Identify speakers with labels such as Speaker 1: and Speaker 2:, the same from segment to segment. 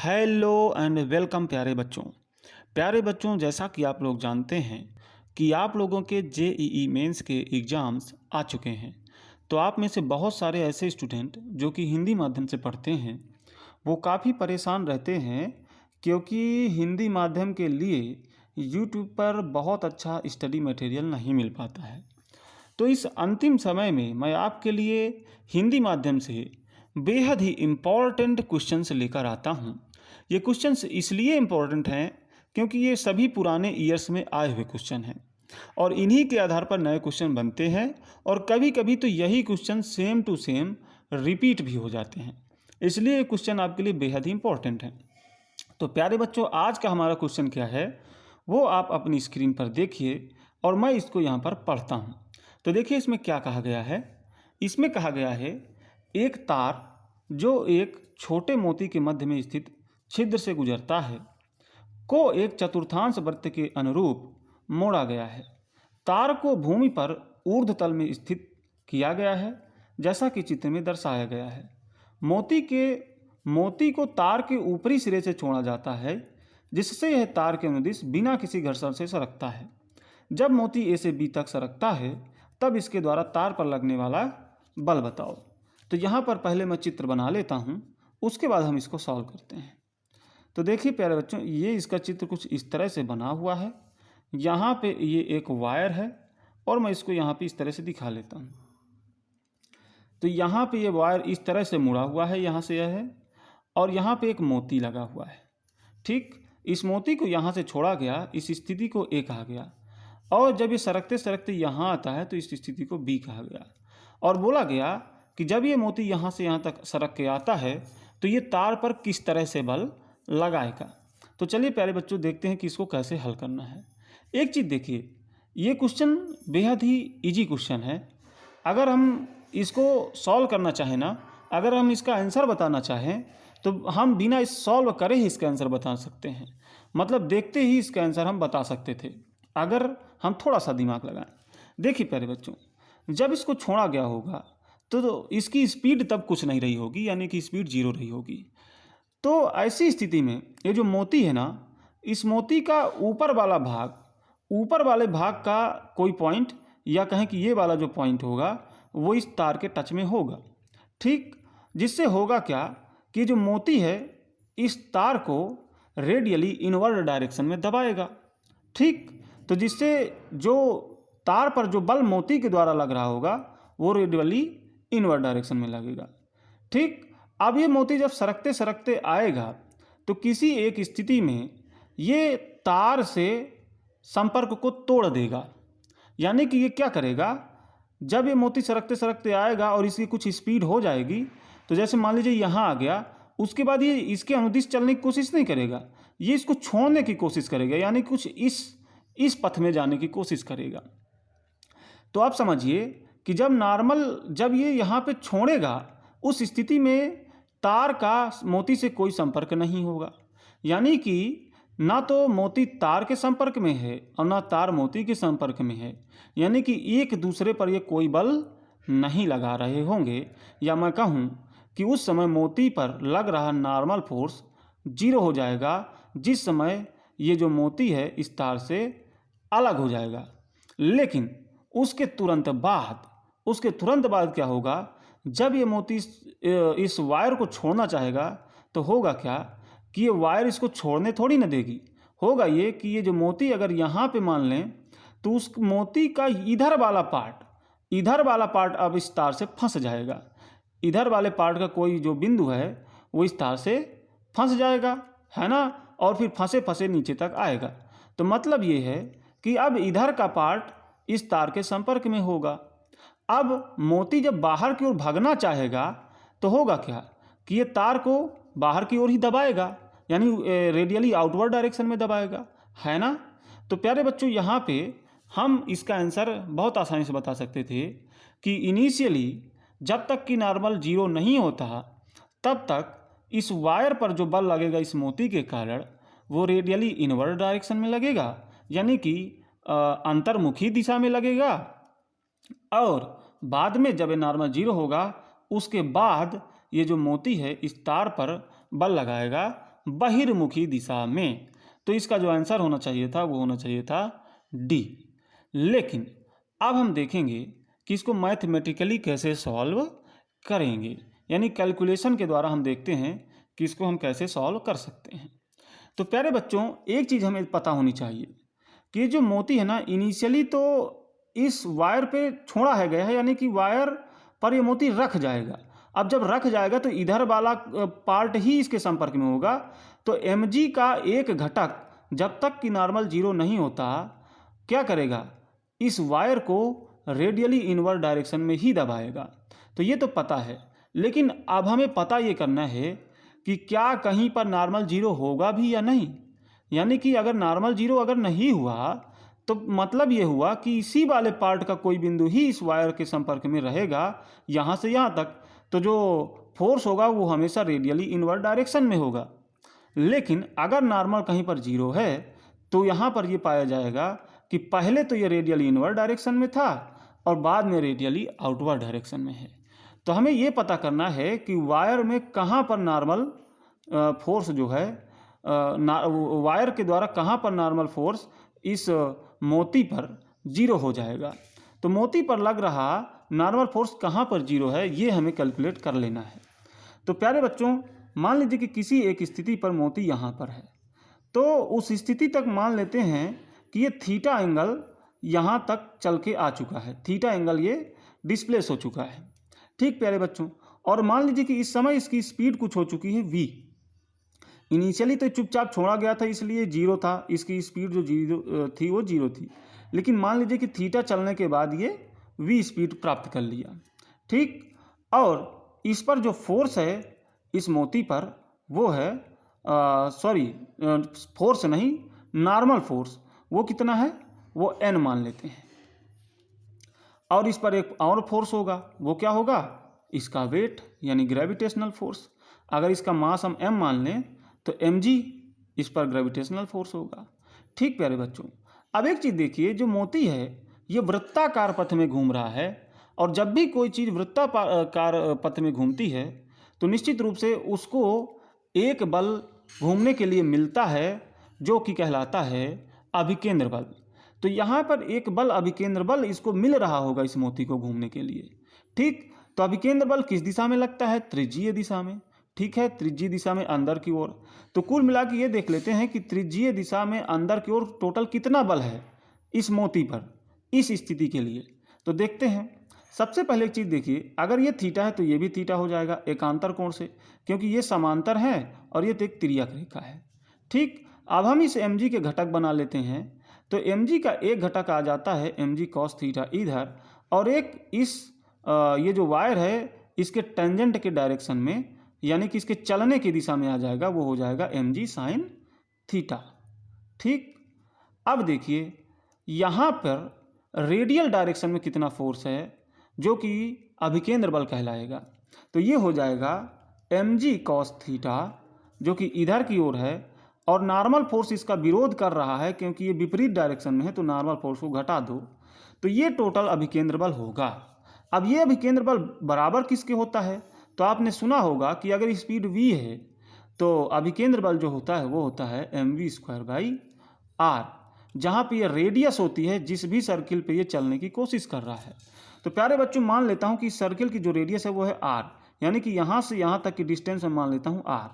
Speaker 1: Hello and welcome प्यारे बच्चों, जैसा कि आप लोग जानते हैं कि आप लोगों के जेईई मेंस के एग्ज़ाम्स आ चुके हैं। तो आप में से बहुत सारे ऐसे स्टूडेंट जो कि हिंदी माध्यम से पढ़ते हैं वो काफ़ी परेशान रहते हैं, क्योंकि हिंदी माध्यम के लिए यूट्यूब पर बहुत अच्छा स्टडी मटेरियल नहीं मिल पाता है। तो इस अंतिम समय में मैं आपके लिए हिंदी माध्यम से बेहद ही इम्पॉर्टेंट क्वेश्चंस लेकर आता हूँ। ये क्वेश्चंस इसलिए इम्पॉर्टेंट हैं क्योंकि ये सभी पुराने ईयर्स में आए हुए क्वेश्चन हैं और इन्हीं के आधार पर नए क्वेश्चन बनते हैं और कभी कभी तो यही question same to same repeat भी हो जाते हैं। इसलिए ये क्वेश्चन आपके लिए बेहद ही इम्पॉर्टेंट है। तो प्यारे बच्चों, आज का हमारा क्वेश्चन क्या है वो आप अपनी स्क्रीन पर देखिए और मैं इसको यहाँ पर पढ़ता हूँ। तो देखिए इसमें क्या कहा गया है। इसमें कहा गया है एक तार जो एक छोटे मोती के मध्य में स्थित छिद्र से गुजरता है को एक चतुर्थांश वृत्त के अनुरूप मोड़ा गया है। तार को भूमि पर ऊर्ध्व तल में स्थित किया गया है जैसा कि चित्र में दर्शाया गया है। मोती को तार के ऊपरी सिरे से छोड़ा जाता है जिससे यह तार के अनुदिश बिना किसी घर्षण से सरकता है। जब मोती ए से बी तक सरकता है तब इसके द्वारा तार पर लगने वाला बल बताओ। तो यहाँ पर पहले मैं चित्र बना लेता हूँ, उसके बाद हम इसको सॉल्व करते हैं। तो देखिए प्यारे बच्चों, ये इसका चित्र कुछ इस तरह से बना हुआ है। यहाँ पे ये एक वायर है और मैं इसको यहाँ पे इस तरह से दिखा लेता हूँ। तो यहाँ पे ये वायर इस तरह से मुड़ा हुआ है, यहाँ से यह है, और यहाँ पे एक मोती लगा हुआ है। ठीक, इस मोती को यहाँ से छोड़ा गया, इस स्थिति को ए कहा गया, और जब ये सरकते सरकते यहाँ आता है तो इस स्थिति को बी कहा गया। और बोला गया कि जब ये मोती यहाँ से यहाँ तक सरक के आता है तो ये तार पर किस तरह से बल लगाएगा। तो चलिए प्यारे बच्चों देखते हैं कि इसको कैसे हल करना है। एक चीज़ देखिए, ये क्वेश्चन बेहद ही इजी क्वेश्चन है। अगर हम इसको सॉल्व करना चाहें ना, अगर हम इसका आंसर बताना चाहें तो हम बिना इस सॉल्व करे ही इसका आंसर बता सकते हैं। मतलब देखते ही इसका आंसर हम बता सकते थे अगर हम थोड़ा सा दिमाग लगाएं। देखिए प्यारे बच्चों, जब इसको छोड़ा गया होगा तो इसकी स्पीड तब कुछ नहीं रही होगी, यानी कि स्पीड 0 रही होगी। तो ऐसी स्थिति में ये जो मोती है ना, इस मोती का ऊपर वाले भाग का कोई पॉइंट, या कहें कि ये वाला जो पॉइंट होगा वो इस तार के टच में होगा। ठीक, जिससे होगा क्या कि जो मोती है इस तार को रेडियली इनवर्ड डायरेक्शन में दबाएगा। ठीक, तो जिससे जो तार पर जो बल मोती के द्वारा लग रहा होगा वो रेडियली इनवर्ड डायरेक्शन में लगेगा। ठीक, अब ये मोती जब सरकते सरकते आएगा तो किसी एक स्थिति में ये तार से संपर्क को तोड़ देगा। यानी कि ये क्या करेगा, जब ये मोती सरकते सरकते आएगा और इसकी कुछ स्पीड हो जाएगी, तो जैसे मान लीजिए यहाँ आ गया, उसके बाद ये इसके अनुदिश चलने की कोशिश नहीं करेगा, ये इसको छोड़ने की कोशिश करेगा, यानी कुछ इस पथ में जाने की कोशिश करेगा। तो आप समझिए कि जब ये यहाँ पे छोड़ेगा उस स्थिति में तार का मोती से कोई संपर्क नहीं होगा। यानी कि ना तो मोती तार के संपर्क में है और ना तार मोती के संपर्क में है, यानी कि एक दूसरे पर ये कोई बल नहीं लगा रहे होंगे। या मैं कहूँ कि उस समय मोती पर लग रहा नॉर्मल फोर्स 0 हो जाएगा, जिस समय ये जो मोती है इस तार से अलग हो जाएगा। लेकिन उसके तुरंत बाद क्या होगा, जब ये मोती इस वायर को छोड़ना चाहेगा तो होगा क्या कि ये वायर इसको छोड़ने थोड़ी ना देगी। होगा ये कि ये जो मोती अगर यहाँ पे मान लें तो उस मोती का इधर वाला पार्ट अब इस तार से फंस जाएगा। इधर वाले पार्ट का कोई जो बिंदु है वो इस तार से फंस जाएगा, है ना, और फिर फंसे फंसे नीचे तक आएगा। तो मतलब ये है कि अब इधर का पार्ट इस तार के संपर्क में होगा। अब मोती जब बाहर की ओर भागना चाहेगा तो होगा क्या कि ये तार को बाहर की ओर ही दबाएगा, यानी रेडियली आउटवर्ड डायरेक्शन में दबाएगा, है ना। तो प्यारे बच्चों, यहाँ पे हम इसका आंसर बहुत आसानी से बता सकते थे कि इनिशियली जब तक कि नॉर्मल 0 नहीं होता तब तक इस वायर पर जो बल लगेगा इस मोती के कारण वो रेडियली इनवर्ड डायरेक्शन में लगेगा, यानी कि अंतर्मुखी दिशा में लगेगा। और बाद में जब ये नॉर्मल 0 होगा उसके बाद ये जो मोती है इस तार पर बल लगाएगा बहिर्मुखी दिशा में। तो इसका जो आंसर होना चाहिए था वो होना चाहिए था डी। लेकिन अब हम देखेंगे कि इसको मैथमेटिकली कैसे सॉल्व करेंगे, यानी कैलकुलेशन के द्वारा हम देखते हैं कि इसको हम कैसे सॉल्व कर सकते हैं। तो प्यारे बच्चों, एक चीज़ हमें पता होनी चाहिए कि जो मोती है ना, इनिशियली तो इस वायर पे छोड़ा है गया है, यानी कि वायर पर ये मोती रख जाएगा। अब जब रख जाएगा तो इधर वाला पार्ट ही इसके संपर्क में होगा। तो mg का एक घटक जब तक कि नॉर्मल जीरो नहीं होता क्या करेगा, इस वायर को रेडियली इनवर्ड डायरेक्शन में ही दबाएगा। तो ये तो पता है, लेकिन अब हमें पता ये करना है कि क्या कहीं पर नॉर्मल जीरो होगा भी या नहीं। यानी कि अगर नॉर्मल जीरो अगर नहीं हुआ तो मतलब ये हुआ कि इसी वाले पार्ट का कोई बिंदु ही इस वायर के संपर्क में रहेगा यहाँ से यहाँ तक। तो जो फोर्स होगा वो हमेशा रेडियली इनवर्ड डायरेक्शन में होगा। लेकिन अगर नॉर्मल कहीं पर जीरो है तो यहाँ पर ये पाया जाएगा कि पहले तो ये रेडियली इनवर्ड डायरेक्शन में था और बाद में रेडियली आउटवर्ड डायरेक्शन में है। तो हमें ये पता करना है कि वायर में कहाँ पर नॉर्मल फोर्स जो है, वायर के द्वारा कहाँ पर नॉर्मल फोर्स इस मोती पर जीरो हो जाएगा। तो मोती पर लग रहा नॉर्मल फोर्स कहाँ पर जीरो है ये हमें कैलकुलेट कर लेना है। तो प्यारे बच्चों, मान लीजिए कि किसी एक स्थिति पर मोती यहाँ पर है, तो उस स्थिति तक मान लेते हैं कि ये थीटा एंगल यहाँ तक चल के आ चुका है, थीटा एंगल ये डिस्प्लेस हो चुका है। ठीक प्यारे बच्चों, और मान लीजिए कि इस समय इसकी स्पीड कुछ हो चुकी है v। इनिशियली तो चुपचाप छोड़ा गया था इसलिए जीरो था, इसकी स्पीड जो जीरो थी वो जीरो थी। लेकिन मान लीजिए कि थीटा चलने के बाद ये v स्पीड प्राप्त कर लिया। ठीक, और इस पर जो फोर्स है इस मोती पर वो है फोर्स नहीं, नॉर्मल फोर्स, वो कितना है, वो n मान लेते हैं। और इस पर एक और फोर्स होगा, वो क्या होगा, इसका वेट यानी ग्रेविटेशनल फोर्स। अगर इसका मास हम m मान लें तो mg इस पर ग्रेविटेशनल फोर्स होगा। ठीक प्यारे बच्चों, अब एक चीज़ देखिए, जो मोती है ये वृत्ताकार पथ में घूम रहा है, और जब भी कोई चीज़ वृत्ताकार पथ में घूमती है तो निश्चित रूप से उसको एक बल घूमने के लिए मिलता है जो कि कहलाता है अभिकेंद्र बल। तो यहाँ पर एक बल अभिकेंद्र बल इसको मिल रहा होगा इस मोती को घूमने के लिए। ठीक, तो अभिकेंद्र बल किस दिशा में लगता है, त्रिज्यीय दिशा में। ठीक है, त्रिज्यीय दिशा में अंदर की ओर। तो कुल मिला के ये देख लेते हैं कि त्रिज्यीय दिशा में अंदर की ओर टोटल कितना बल है इस मोती पर इस स्थिति के लिए। तो देखते हैं। सबसे पहले एक चीज़ देखिए, अगर ये थीटा है तो ये भी थीटा हो जाएगा एकांतर कोण से, क्योंकि ये समांतर है और ये तो एक तिर्यक रेखा है। ठीक, अब हम इस mg के घटक बना लेते हैं। तो mg का एक घटक आ जाता है mg cos थीटा इधर, और एक इस ये जो वायर है इसके टेंजेंट के डायरेक्शन में, यानी कि इसके चलने की दिशा में आ जाएगा, वो हो जाएगा mg sin थीटा। ठीक, अब देखिए यहाँ पर रेडियल डायरेक्शन में कितना फोर्स है जो कि अभिकेंद्र बल कहलाएगा। तो ये हो जाएगा mg cos थीटा जो कि इधर की ओर है, और नॉर्मल फोर्स इसका विरोध कर रहा है क्योंकि ये विपरीत डायरेक्शन में है, तो नॉर्मल फोर्स को घटा दो तो ये टोटल अभिकेंद्र बल होगा। अब ये अभिकेंद्र बल बराबर किसके होता है, तो आपने सुना होगा कि अगर स्पीड v है तो अभिकेंद्र बल जो होता है वो होता है mv²/r, जहाँ पे ये रेडियस होती है जिस भी सर्किल पे ये चलने की कोशिश कर रहा है। तो प्यारे बच्चों, मान लेता हूँ कि इस सर्किल की जो रेडियस है वो है r, यानी कि यहाँ से यहाँ तक की डिस्टेंस मैं मान लेता हूँ r।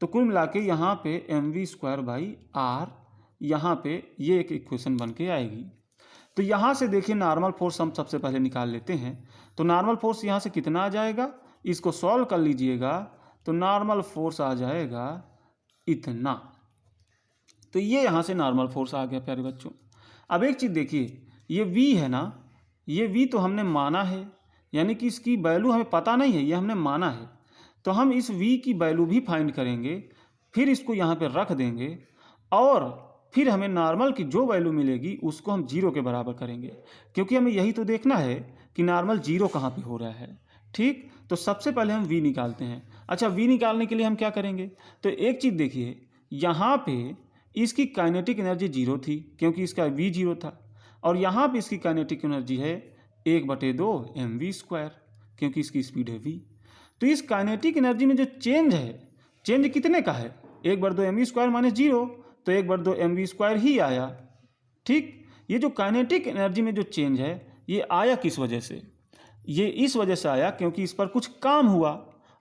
Speaker 1: तो कुल मिला के यहाँ पे mv²/r, यहाँ पे ये एक इक्वेशन बन के आएगी। तो यहाँ से देखिए नॉर्मल फोर्स हम सबसे पहले निकाल लेते हैं। तो नॉर्मल फोर्स यहाँ से कितना आ जाएगा, इसको सॉल्व कर लीजिएगा तो नॉर्मल फोर्स आ जाएगा इतना। तो ये यहाँ से नॉर्मल फोर्स आ गया प्यारे बच्चों। अब एक चीज़ देखिए, ये v है ना, ये v तो हमने माना है, यानी कि इसकी वैल्यू हमें पता नहीं है, ये हमने माना है। तो हम इस v की वैल्यू भी फाइंड करेंगे, फिर इसको यहाँ पे रख देंगे, और फिर हमें नॉर्मल की जो वैल्यू मिलेगी उसको हम जीरो के बराबर करेंगे, क्योंकि हमें यही तो देखना है कि नॉर्मल जीरो कहाँ पे हो रहा है। ठीक, तो सबसे पहले हम v निकालते हैं। अच्छा, v निकालने के लिए हम क्या करेंगे, तो एक चीज़ देखिए, यहाँ पे इसकी काइनेटिक एनर्जी जीरो थी क्योंकि इसका v जीरो था, और यहाँ पे इसकी काइनेटिक एनर्जी है 1/2 mv² क्योंकि इसकी स्पीड है v। तो इस काइनेटिक एनर्जी में जो चेंज है, चेंज कितने का है, 1/2 mv² - 0, तो 1/2 mv² ही आया। ठीक, ये जो काइनेटिक एनर्जी में जो चेंज है ये आया किस वजह से? ये इस वजह से आया क्योंकि इस पर कुछ काम हुआ।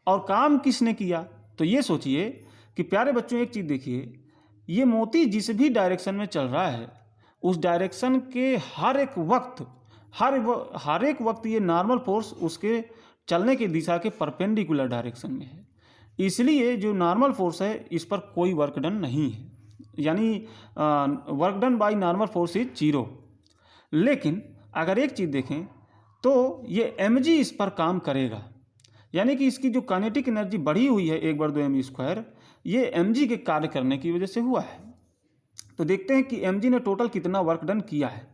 Speaker 1: और काम किसने किया? तो ये सोचिए कि प्यारे बच्चों एक चीज़ देखिए, ये मोती जिस भी डायरेक्शन में चल रहा है उस डायरेक्शन के हर एक वक्त ये नॉर्मल फोर्स उसके चलने की दिशा के परपेंडिकुलर डायरेक्शन में है। इसलिए जो नॉर्मल फोर्स है इस पर कोई वर्क डन नहीं है, यानी work done by normal force is 0। लेकिन अगर एक चीज़ देखें तो ये mg इस पर काम करेगा, यानी कि इसकी जो काइनेटिक एनर्जी बढ़ी हुई है 1/2 mv², ये mg के कार्य करने की वजह से हुआ है। तो देखते हैं कि mg ने टोटल कितना वर्क डन किया है।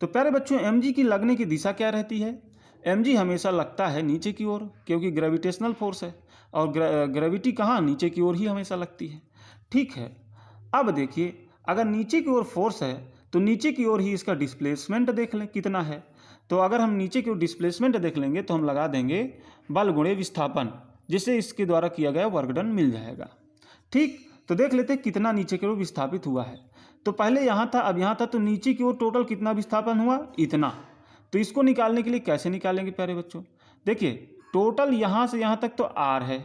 Speaker 1: तो प्यारे बच्चों mg की लगने की दिशा क्या रहती है? mg हमेशा लगता है नीचे की ओर, क्योंकि ग्रेविटेशनल फोर्स है और ग्रेविटी कहाँ? नीचे की ओर ही हमेशा लगती है। ठीक है, अब देखिए अगर नीचे की ओर फोर्स है तो नीचे की ओर ही इसका डिस्प्लेसमेंट देख लें कितना है। तो अगर हम नीचे की ओर डिस्प्लेसमेंट देख लेंगे तो हम लगा देंगे बल गुणे विस्थापन, जिससे इसके द्वारा किया गया वर्क डन मिल जाएगा। ठीक, तो देख लेते हैं कितना नीचे की ओर विस्थापित हुआ है। तो पहले यहाँ था, अब यहाँ था, तो नीचे की ओर टोटल कितना विस्थापन हुआ? इतना। तो इसको निकालने के लिए कैसे निकालेंगे प्यारे बच्चों? देखिए टोटल यहाँ से यहाँ तक तो r है।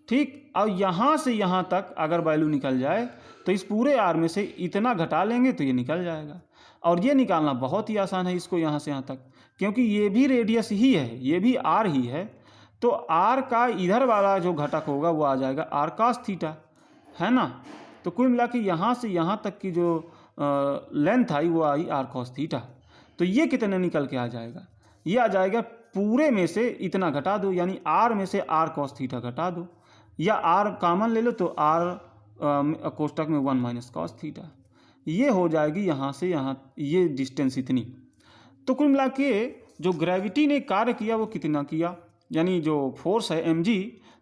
Speaker 1: ठीक, और यहाँ से यहाँ तक अगर वैल्यू निकल जाए तो इस पूरे r में से इतना घटा लेंगे तो ये निकल जाएगा। और ये निकालना बहुत ही आसान है, इसको यहाँ से यहाँ तक, क्योंकि ये भी रेडियस ही है, ये भी r ही है। तो r का इधर वाला जो घटक होगा वो आ जाएगा r cos थीटा, है ना। तो कुल मिला के यहाँ से यहाँ तक की जो लेंथ आई वो आई r cos थीटा। तो ये कितने निकल के आ जाएगा? ये आ जाएगा पूरे में से इतना घटा दो, यानी r में से r cos थीटा घटा दो, या r कॉमन ले लो तो r कोष्टक में 1 - cos थीटा। ये हो जाएगी यहाँ से यहाँ ये डिस्टेंस इतनी। तो कुल मिला के जो ग्रेविटी ने कार्य किया वो कितना किया, यानी जो फोर्स है mg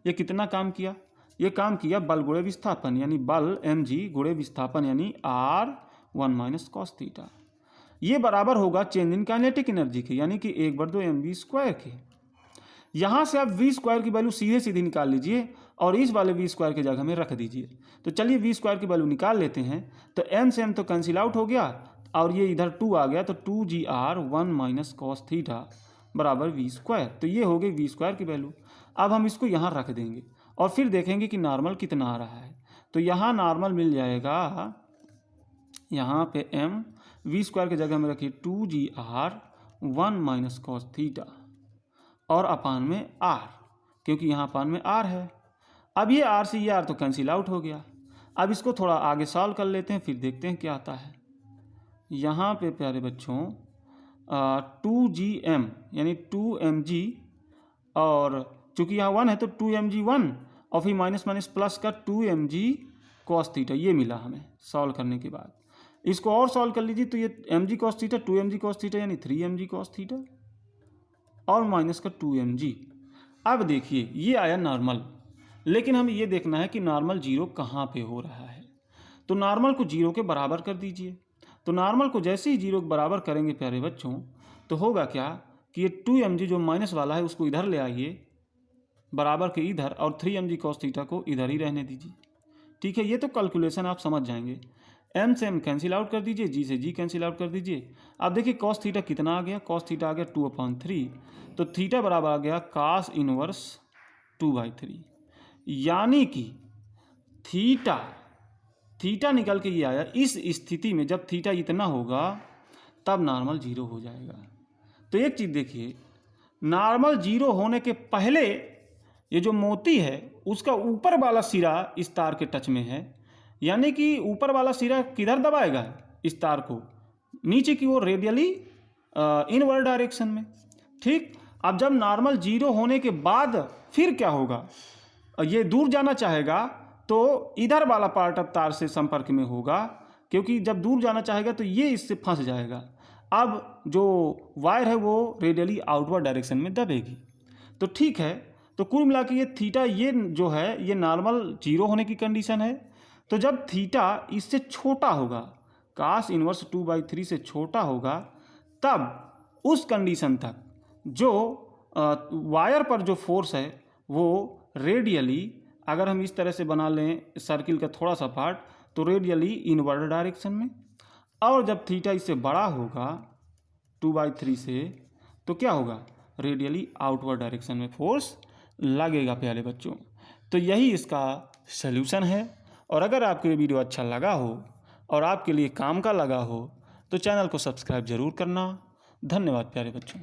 Speaker 1: ये कितना काम किया? ये काम किया बल गुणे विस्थापन, यानी बल mg गुणे विस्थापन, यानी r1 - cos थीटा। ये बराबर होगा चेंज इन काइनेटिक एनर्जी के, यानी कि 1/2 mv² के। यहाँ से आप v² की वैल्यू सीधे सीधी निकाल लीजिए और इस वाले v² की जगह में रख दीजिए। तो चलिए v² की वैल्यू निकाल लेते हैं। तो m से m तो कैंसिल आउट हो गया और ये इधर 2 आ गया, तो 2gr1 - cos थीटा बराबर v²। तो ये हो गई v² की वैल्यू। अब हम इसको यहाँ रख देंगे और फिर देखेंगे कि नॉर्मल कितना आ रहा है। तो यहाँ नॉर्मल मिल जाएगा, यहाँ पे m v² की जगह में रखिए 2gr1 - cos थीटा और अपान में r, क्योंकि यहाँ अपान में r है। अब ये r से ये r तो कैंसिल आउट हो गया। अब इसको थोड़ा आगे सॉल्व कर लेते हैं, फिर देखते हैं क्या आता है। यहाँ पे प्यारे बच्चों 2gm यानी 2mg, और चूँकि यहाँ 1 है तो 2mg1 और फिर माइनस माइनस प्लस का 2mg cos थीटा, ये मिला हमें सॉल्व करने के बाद। इसको और सॉल्व कर लीजिए तो ये mg cos theta 2mg cos theta यानी 3mg cos थीटा और माइनस का 2mg। अब देखिए ये आया नॉर्मल, लेकिन हमें ये देखना है कि नॉर्मल 0 कहाँ पे हो रहा है। तो नॉर्मल को 0 के बराबर कर दीजिए। तो नॉर्मल को जैसे ही 0 के बराबर करेंगे प्यारे बच्चों तो होगा क्या कि ये 2mg जो माइनस वाला है उसको इधर ले आइए बराबर के इधर, और 3mg cos थीटा को इधर ही रहने दीजिए। ठीक है, ये तो कैलकुलेशन आप समझ जाएंगे। m से m कैंसिल आउट कर दीजिए, g से g कैंसिल आउट कर दीजिए। अब देखिए cos थीटा कितना आ गया? cos थीटा आ गया 2/3, तो थीटा बराबर आ गया cos इनवर्स 2/3, यानी कि थीटा निकल के ये आया। इस स्थिति में जब थीटा इतना होगा तब नॉर्मल 0 हो जाएगा। तो एक चीज़ देखिए, नॉर्मल 0 होने के पहले ये जो मोती है उसका ऊपर वाला सिरा इस तार के टच में है, यानी कि ऊपर वाला सिरा किधर दबाएगा? इस तार को नीचे की ओर रेडियली इनवर्ड डायरेक्शन में। ठीक, अब जब नॉर्मल 0 होने के बाद फिर क्या होगा? ये दूर जाना चाहेगा तो इधर वाला पार्ट अब तार से संपर्क में होगा, क्योंकि जब दूर जाना चाहेगा तो ये इससे फंस जाएगा। अब जो वायर है वो रेडियली आउटवर्ड डायरेक्शन में दबेगी। तो ठीक है, तो कुल मिला के ये थीटा ये जो है ये नॉर्मल 0 होने की कंडीशन है। तो जब थीटा इससे छोटा होगा, cos इनवर्स 2/3 से छोटा होगा, तब उस कंडीशन तक जो वायर पर जो फोर्स है वो रेडियली अगर हम इस तरह से बना लें सर्किल का थोड़ा सा पार्ट, तो रेडियली इनवर्ड डायरेक्शन में, और जब थीटा इससे बड़ा होगा 2/3 से, तो क्या होगा, रेडियली आउटवर्ड डायरेक्शन में फोर्स लगेगा प्यारे बच्चों। तो यही इसका सल्यूशन है। और अगर आपको ये वीडियो अच्छा लगा हो और आपके लिए काम का लगा हो तो चैनल को सब्सक्राइब जरूर करना। धन्यवाद प्यारे बच्चों।